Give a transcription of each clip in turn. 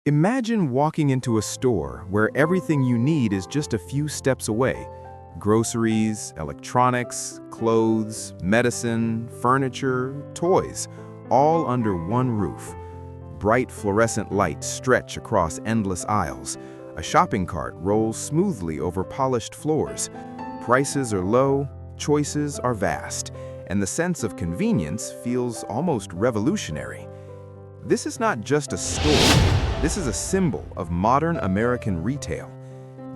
Imagine walking into a store where everything you need is just a few steps away. Groceries, electronics, clothes, medicine, furniture, toys, all under one roof. Bright fluorescent lights stretch across endless aisles. A shopping cart rolls smoothly over polished floors. Prices are low, choices are vast, and the sense of convenience feels almost revolutionary. This is not just a store. This is a symbol of modern American retail.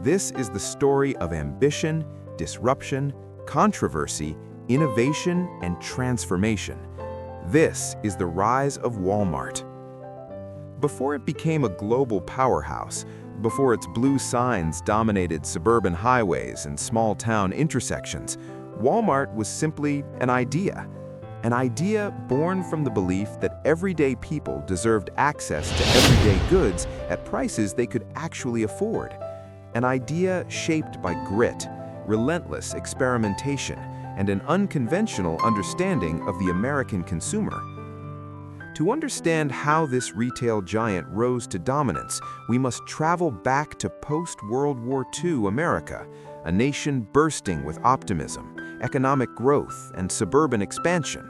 This is the story of ambition, disruption, controversy, innovation, and transformation. This is the rise of Walmart. Before it became a global powerhouse, before its blue signs dominated suburban highways and small-town intersections, Walmart was simply an idea born from the belief that everyday people deserved access to everyday goods at prices they could actually afford. An idea shaped by grit, relentless experimentation, and an unconventional understanding of the American consumer. To understand how this retail giant rose to dominance, we must travel back to post-World War II America, a nation bursting with optimism, economic growth, and suburban expansion.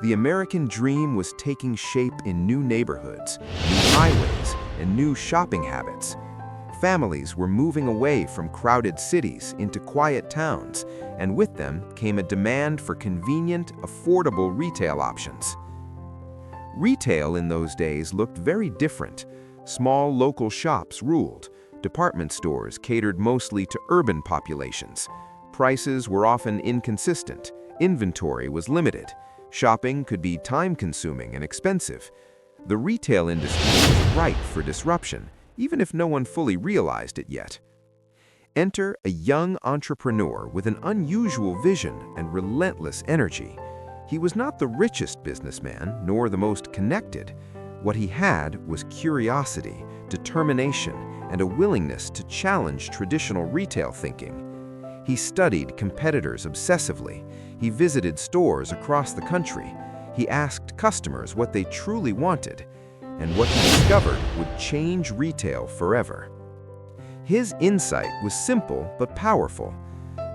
The American dream was taking shape in new neighborhoods, new highways, and new shopping habits. Families were moving away from crowded cities into quiet towns, and with them came a demand for convenient, affordable retail options. Retail in those days looked very different. Small local shops ruled. Department stores catered mostly to urban populations. Prices were often inconsistent. Inventory was limited. Shopping could be time-consuming and expensive. The retail industry was ripe for disruption, even if no one fully realized it yet. Enter a young entrepreneur with an unusual vision and relentless energy. He was not the richest businessman, nor the most connected. What he had was curiosity, determination, and a willingness to challenge traditional retail thinking. He studied competitors obsessively. He visited stores across the country. He asked customers what they truly wanted, and what he discovered would change retail forever. His insight was simple but powerful.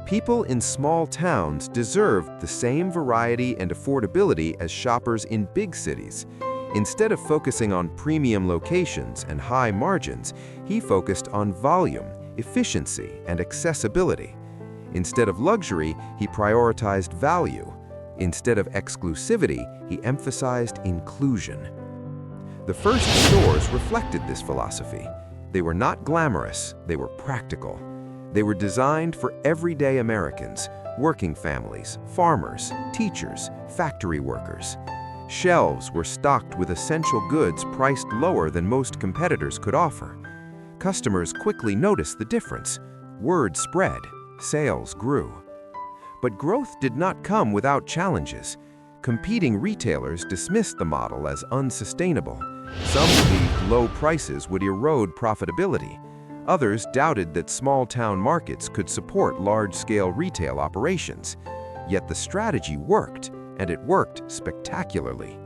People in small towns deserved the same variety and affordability as shoppers in big cities. Instead of focusing on premium locations and high margins, he focused on volume, efficiency, and accessibility. Instead of luxury, he prioritized value. Instead of exclusivity, he emphasized inclusion. The first stores reflected this philosophy. They were not glamorous, they were practical. They were designed for everyday Americans, working families, farmers, teachers, factory workers. Shelves were stocked with essential goods priced lower than most competitors could offer. Customers quickly noticed the difference. Word spread, sales grew. But growth did not come without challenges. Competing retailers dismissed the model as unsustainable. Some believed low prices would erode profitability. Others doubted that small-town markets could support large-scale retail operations. Yet the strategy worked, and it worked spectacularly.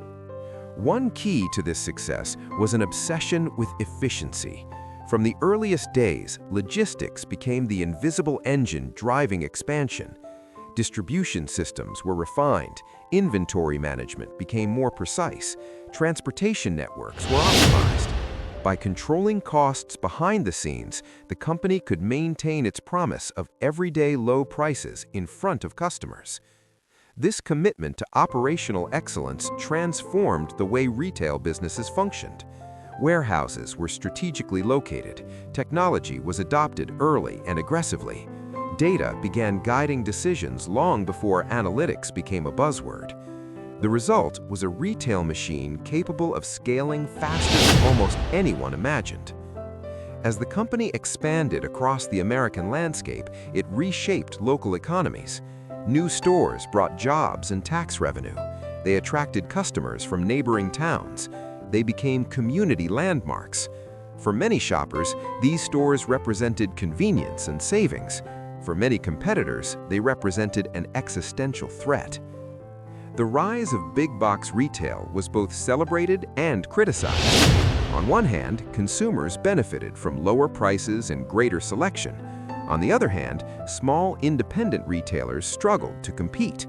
One key to this success was an obsession with efficiency. From the earliest days, logistics became the invisible engine driving expansion. Distribution systems were refined, inventory management became more precise, transportation networks were optimized. By controlling costs behind the scenes, the company could maintain its promise of everyday low prices in front of customers. This commitment to operational excellence transformed the way retail businesses functioned. Warehouses were strategically located. Technology was adopted early and aggressively. Data began guiding decisions long before analytics became a buzzword. The result was a retail machine capable of scaling faster than almost anyone imagined. As the company expanded across the American landscape, it reshaped local economies. New stores brought jobs and tax revenue. They attracted customers from neighboring towns. They became community landmarks. For many shoppers, these stores represented convenience and savings. For many competitors, they represented an existential threat. The rise of big-box retail was both celebrated and criticized. On one hand, consumers benefited from lower prices and greater selection. On the other hand, small independent retailers struggled to compete.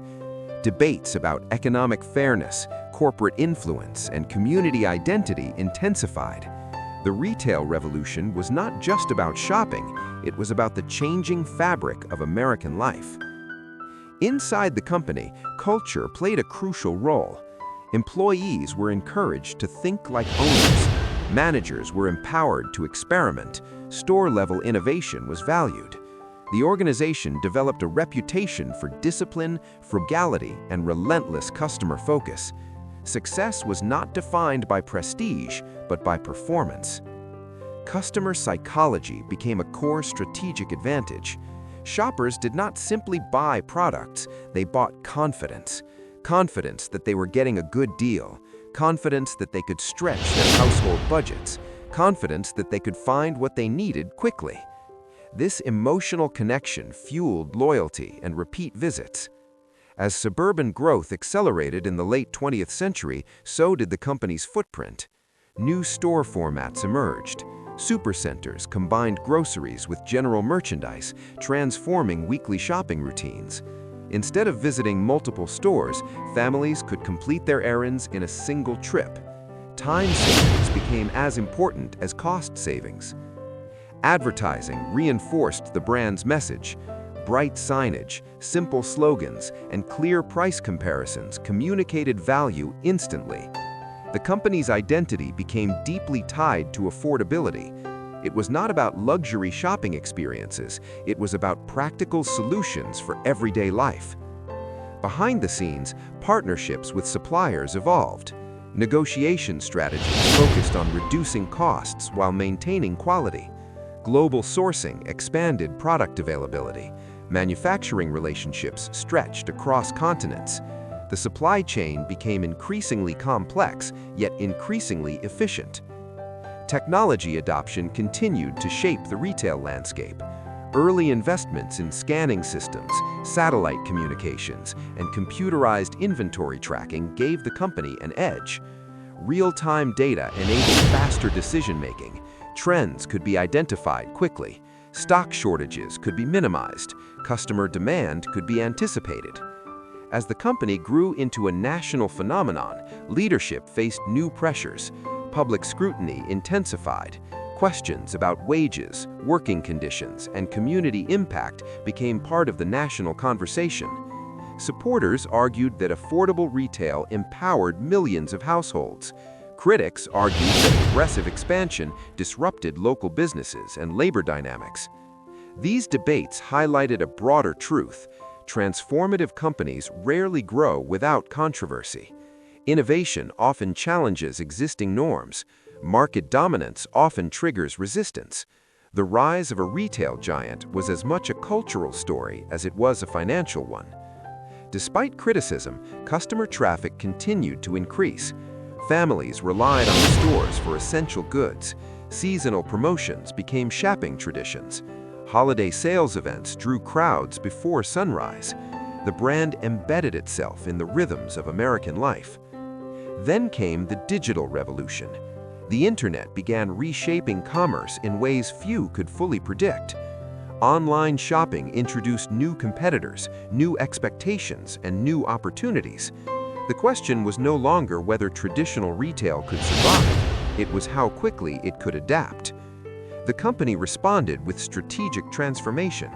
Debates about economic fairness, corporate influence, and community identity intensified. The retail revolution was not just about shopping, it was about the changing fabric of American life. Inside the company, culture played a crucial role. Employees were encouraged to think like owners. Managers were empowered to experiment. Store-level innovation was valued. The organization developed a reputation for discipline, frugality, and relentless customer focus. Success was not defined by prestige, but by performance. Customer psychology became a core strategic advantage. Shoppers did not simply buy products, they bought confidence. Confidence that they were getting a good deal. Confidence that they could stretch their household budgets. Confidence that they could find what they needed quickly. This emotional connection fueled loyalty and repeat visits. As suburban growth accelerated in the late 20th century, so did the company's footprint. New store formats emerged. Supercenters combined groceries with general merchandise, transforming weekly shopping routines. Instead of visiting multiple stores, families could complete their errands in a single trip. Time savings became as important as cost savings. Advertising reinforced the brand's message. Bright signage, simple slogans, and clear price comparisons communicated value instantly. The company's identity became deeply tied to affordability. It was not about luxury shopping experiences, it was about practical solutions for everyday life. Behind the scenes, partnerships with suppliers evolved. Negotiation strategies focused on reducing costs while maintaining quality. Global sourcing expanded product availability. Manufacturing relationships stretched across continents. The supply chain became increasingly complex, yet increasingly efficient. Technology adoption continued to shape the retail landscape. Early investments in scanning systems, satellite communications, and computerized inventory tracking gave the company an edge. Real-time data enabled faster decision-making. Trends could be identified quickly. Stock shortages could be minimized. Customer demand could be anticipated. As the company grew into a national phenomenon, leadership faced new pressures. Public scrutiny intensified. Questions about wages, working conditions, and community impact became part of the national conversation. Supporters argued that affordable retail empowered millions of households. Critics argued that aggressive expansion disrupted local businesses and labor dynamics. These debates highlighted a broader truth. Transformative companies rarely grow without controversy. Innovation often challenges existing norms. Market dominance often triggers resistance. The rise of a retail giant was as much a cultural story as it was a financial one. Despite criticism, customer traffic continued to increase. Families relied on the stores for essential goods. Seasonal promotions became shopping traditions. Holiday sales events drew crowds before sunrise. The brand embedded itself in the rhythms of American life. Then came the digital revolution. The internet began reshaping commerce in ways few could fully predict. Online shopping introduced new competitors, new expectations, and new opportunities. The question was no longer whether traditional retail could survive, it was how quickly it could adapt. The company responded with strategic transformation.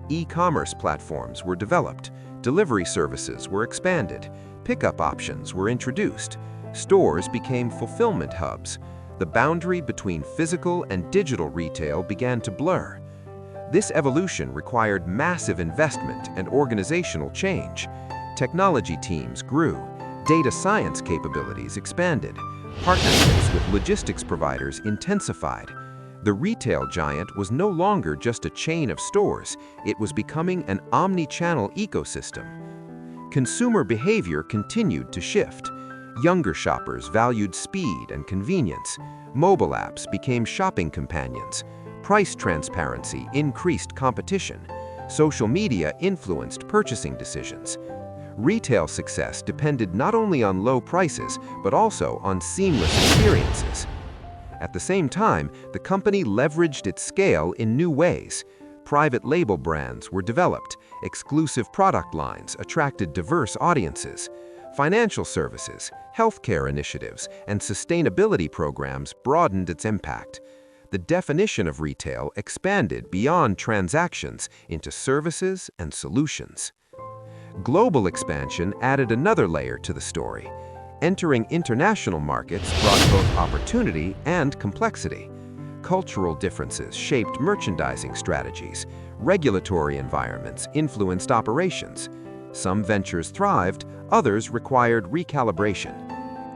E-commerce platforms were developed, delivery services were expanded, pickup options were introduced, stores became fulfillment hubs. The boundary between physical and digital retail began to blur. This evolution required massive investment and organizational change. Technology teams grew, data science capabilities expanded, partnerships with logistics providers intensified. The retail giant was no longer just a chain of stores, it was becoming an omni-channel ecosystem. Consumer behavior continued to shift. Younger shoppers valued speed and convenience. Mobile apps became shopping companions. Price transparency increased competition. Social media influenced purchasing decisions. Retail success depended not only on low prices, but also on seamless experiences. At the same time, the company leveraged its scale in new ways. Private label brands were developed, exclusive product lines attracted diverse audiences. Financial services, healthcare initiatives, and sustainability programs broadened its impact. The definition of retail expanded beyond transactions into services and solutions. Global expansion added another layer to the story. Entering international markets brought both opportunity and complexity. Cultural differences shaped merchandising strategies. Regulatory environments influenced operations. Some ventures thrived, others required recalibration.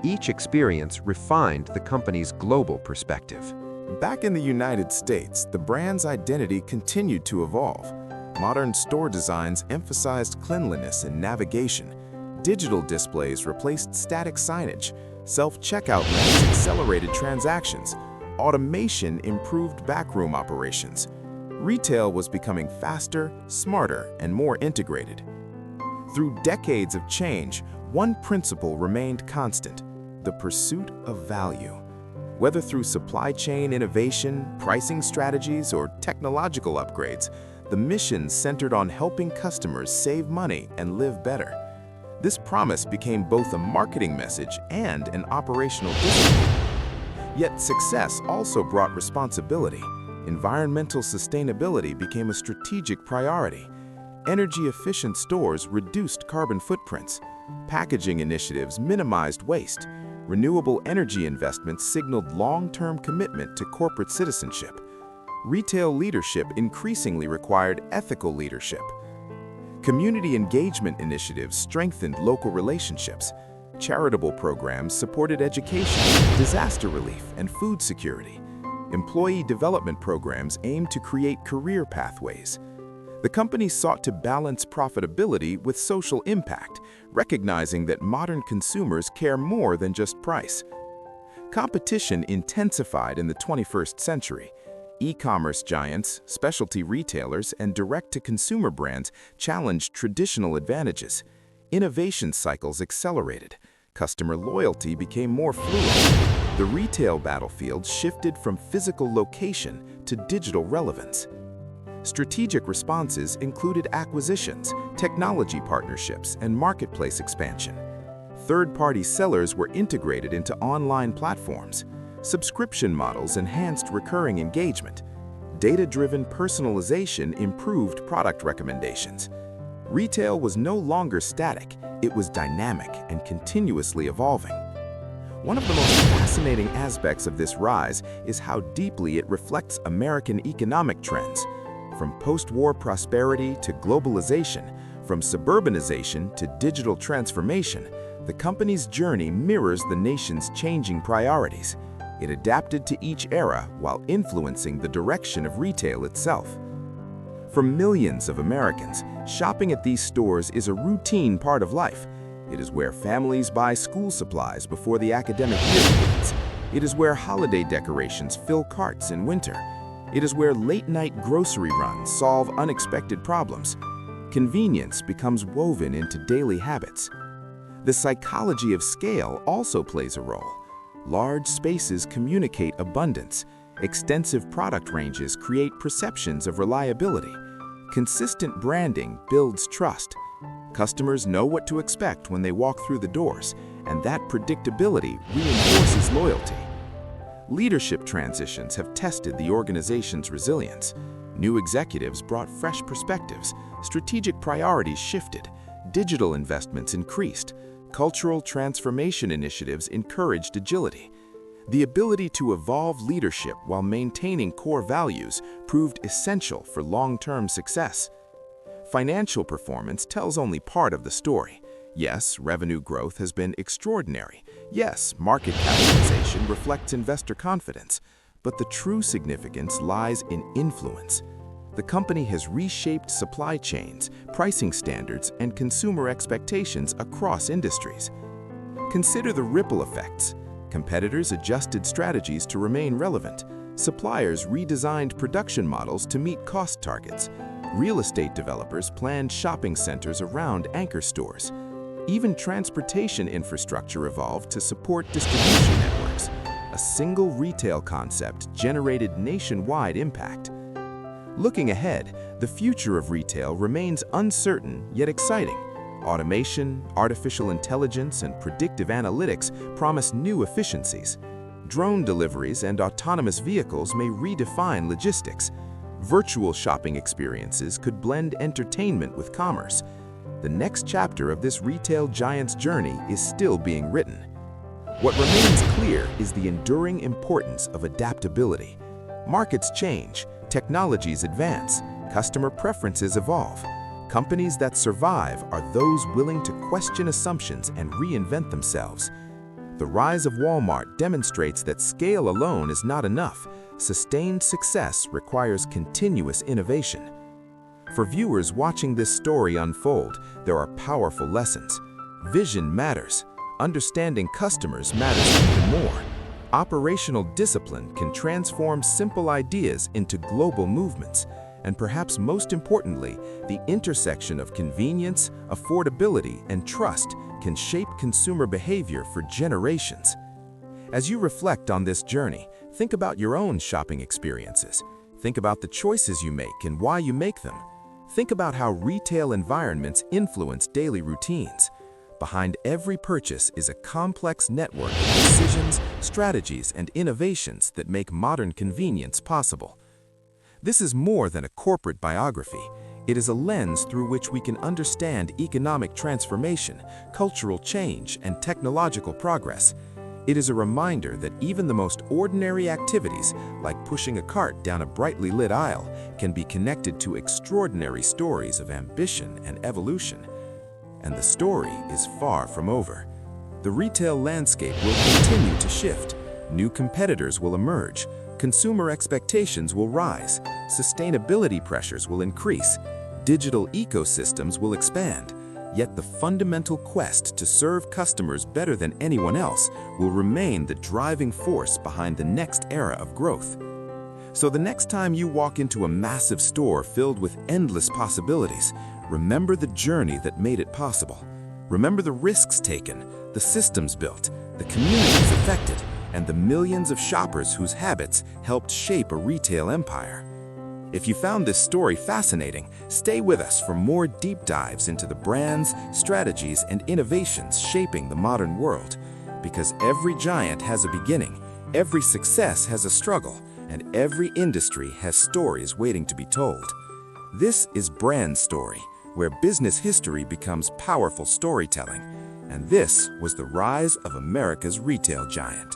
Each experience refined the company's global perspective. Back in the United States, the brand's identity continued to evolve. Modern store designs emphasized cleanliness and navigation. Digital displays replaced static signage. Self-checkout lanes accelerated transactions. Automation improved backroom operations. Retail was becoming faster, smarter, and more integrated. Through decades of change, one principle remained constant: the pursuit of value. Whether through supply chain innovation, pricing strategies, or technological upgrades, the mission centered on helping customers save money and live better. This promise became both a marketing message and an operational discipline. Yet success also brought responsibility. Environmental sustainability became a strategic priority. Energy-efficient stores reduced carbon footprints. Packaging initiatives minimized waste. Renewable energy investments signaled long-term commitment to corporate citizenship. Retail leadership increasingly required ethical leadership. Community engagement initiatives strengthened local relationships. Charitable programs supported education, disaster relief, and food security. Employee development programs aimed to create career pathways. The company sought to balance profitability with social impact, recognizing that modern consumers care more than just price. Competition intensified in the 21st century. E-commerce giants, specialty retailers, and direct-to-consumer brands challenged traditional advantages. Innovation cycles accelerated. Customer loyalty became more fluid. The retail battlefield shifted from physical location to digital relevance. Strategic responses included acquisitions, technology partnerships, and marketplace expansion. Third-party sellers were integrated into online platforms. Subscription models enhanced recurring engagement. Data-driven personalization improved product recommendations. Retail was no longer static, it was dynamic and continuously evolving. One of the most fascinating aspects of this rise is how deeply it reflects American economic trends. From post-war prosperity to globalization, from suburbanization to digital transformation, the company's journey mirrors the nation's changing priorities. It adapted to each era while influencing the direction of retail itself. For millions of Americans, shopping at these stores is a routine part of life. It is where families buy school supplies before the academic year begins. It is where holiday decorations fill carts in winter. It is where late-night grocery runs solve unexpected problems. Convenience becomes woven into daily habits. The psychology of scale also plays a role. Large spaces communicate abundance. Extensive product ranges create perceptions of reliability. Consistent branding builds trust. Customers know what to expect when they walk through the doors, and that predictability reinforces loyalty. Leadership transitions have tested the organization's resilience. New executives brought fresh perspectives, strategic priorities shifted, digital investments increased, cultural transformation initiatives encouraged agility. The ability to evolve leadership while maintaining core values proved essential for long-term success. Financial performance tells only part of the story. Yes, revenue growth has been extraordinary. Yes, market capitalization reflects investor confidence. But the true significance lies in influence. The company has reshaped supply chains, pricing standards, and consumer expectations across industries. Consider the ripple effects. Competitors adjusted strategies to remain relevant. Suppliers redesigned production models to meet cost targets. Real estate developers planned shopping centers around anchor stores. Even transportation infrastructure evolved to support distribution networks. a single retail concept generated nationwide impact. Looking ahead, the future of retail remains uncertain yet exciting. Automation, artificial intelligence, and predictive analytics promise new efficiencies. Drone deliveries and autonomous vehicles may redefine logistics. Virtual shopping experiences could blend entertainment with commerce. The next chapter of this retail giant's journey is still being written. What remains clear is the enduring importance of adaptability. Markets change, technologies advance, customer preferences evolve. Companies that survive are those willing to question assumptions and reinvent themselves. The rise of Walmart demonstrates that scale alone is not enough. Sustained success requires continuous innovation. For viewers watching this story unfold, there are powerful lessons. Vision matters. Understanding customers matters even more. Operational discipline can transform simple ideas into global movements. And perhaps most importantly, the intersection of convenience, affordability, and trust can shape consumer behavior for generations. As you reflect on this journey, think about your own shopping experiences. Think about the choices you make and why you make them. Think about how retail environments influence daily routines. Behind every purchase is a complex network of decisions, strategies, and innovations that make modern convenience possible. This is more than a corporate biography. It is a lens through which we can understand economic transformation, cultural change, and technological progress. It is a reminder that even the most ordinary activities, like pushing a cart down a brightly lit aisle, can be connected to extraordinary stories of ambition and evolution. And the story is far from over. The retail landscape will continue to shift. New competitors will emerge. Consumer expectations will rise, sustainability pressures will increase, digital ecosystems will expand, yet the fundamental quest to serve customers better than anyone else will remain the driving force behind the next era of growth. So the next time you walk into a massive store filled with endless possibilities, remember the journey that made it possible. Remember the risks taken, the systems built, the communities affected, and the millions of shoppers whose habits helped shape a retail empire. If you found this story fascinating, stay with us for more deep dives into the brands, strategies, and innovations shaping the modern world. Because every giant has a beginning, every success has a struggle, and every industry has stories waiting to be told. This is Brand Story, where business history becomes powerful storytelling. And this was the rise of America's retail giant.